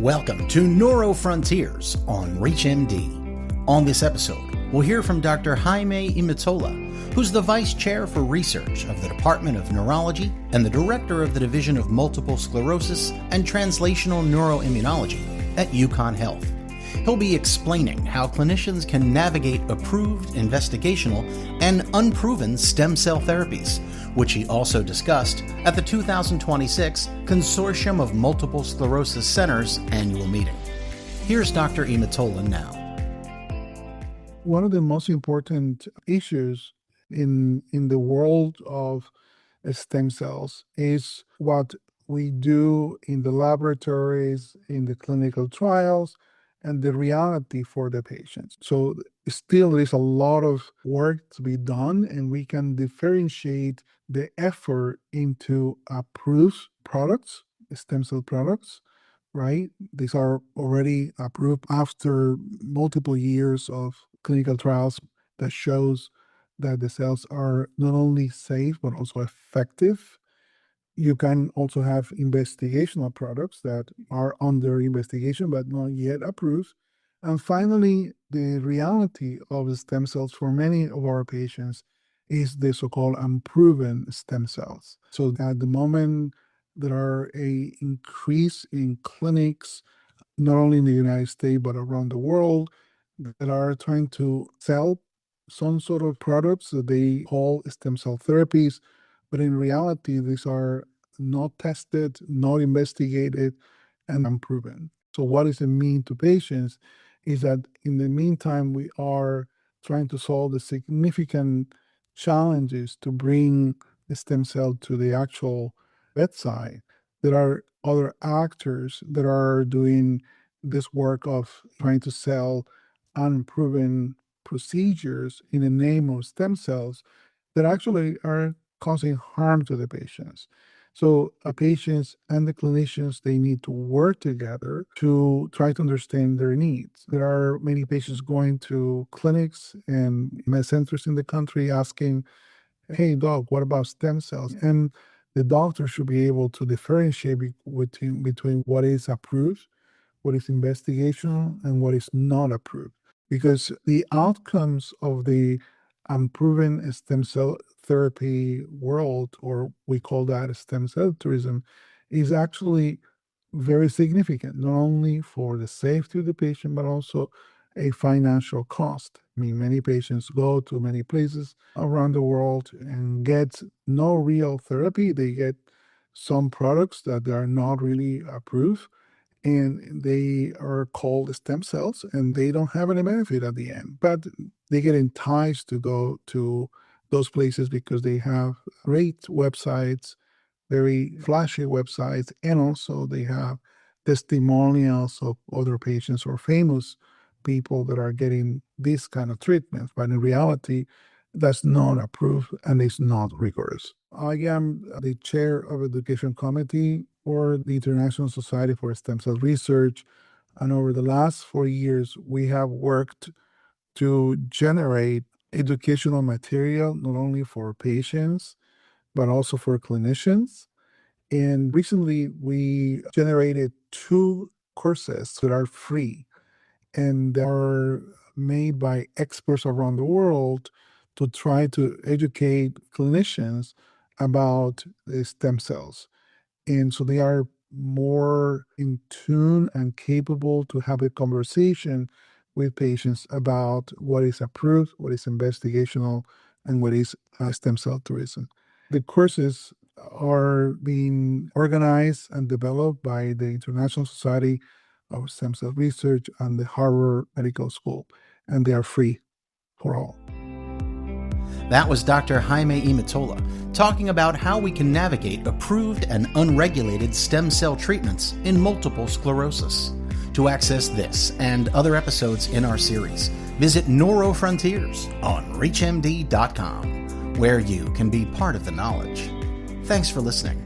Welcome to Neuro Frontiers on ReachMD. On this episode, we'll hear from Dr. Jaime Imitola, who's the Vice Chair for Research of the Department of Neurology and the Director of the Division of Multiple Sclerosis and Translational Neuroimmunology at UConn Health. He'll be explaining how clinicians can navigate approved, investigational, and unproven stem cell therapies, which he also discussed at the 2026 Consortium of Multiple Sclerosis Centers annual meeting. Here's Dr. Imitola now. One of the most important issues in the world of stem cells is what we do in the laboratories, in the clinical trials, and the reality for the patients. So still there's a lot of work to be done, and we can differentiate the effort into approved products, stem cell products, right? These are already approved after multiple years of clinical trials that shows that the cells are not only safe, but also effective. You can also have investigational products that are under investigation but not yet approved. And finally, the reality of the stem cells for many of our patients is the so-called unproven stem cells. So at the moment, there are an increase in clinics, not only in the United States, but around the world, that are trying to sell some sort of products that they call stem cell therapies. But in reality, these are not tested, not investigated, and unproven. So what does it mean to patients is that in the meantime, we are trying to solve the significant challenges to bring the stem cell to the actual bedside. There are other actors that are doing this work of trying to sell unproven procedures in the name of stem cells that actually are causing harm to the patients. So the patients and the clinicians, they need to work together to try to understand their needs. There are many patients going to clinics and med centers in the country asking, hey, doc, what about stem cells? And the doctor should be able to differentiate between what is approved, what is investigational, and what is not approved. Because the outcomes of the unproven stem cell therapy world, or we call that stem cell tourism, is actually very significant, not only for the safety of the patient, but also a financial cost. I mean, many patients go to many places around the world and get no real therapy. They get some products that are not really approved, and they are called stem cells, and they don't have any benefit at the end. But they get enticed to go to those places because they have great websites, very flashy websites, and also they have testimonials of other patients or famous people that are getting this kind of treatments. But in reality, that's not approved and it's not rigorous. I am the chair of education committee for the International Society for Stem Cell Research. And over the last 4 years, we have worked to generate educational material, not only for patients, but also for clinicians. And recently, we generated 2 courses that are free and are made by experts around the world to try to educate clinicians about the stem cells. And so they are more in tune and capable to have a conversation with patients about what is approved, what is investigational, and what is stem cell tourism. The courses are being organized and developed by the International Society of Stem Cell Research and the Harvard Medical School, and they are free for all. That was Dr. Jaime Imitola talking about how we can navigate approved and unregulated stem cell treatments in multiple sclerosis. To access this and other episodes in our series, visit Neuro Frontiers on ReachMD.com, where you can be part of the knowledge. Thanks for listening.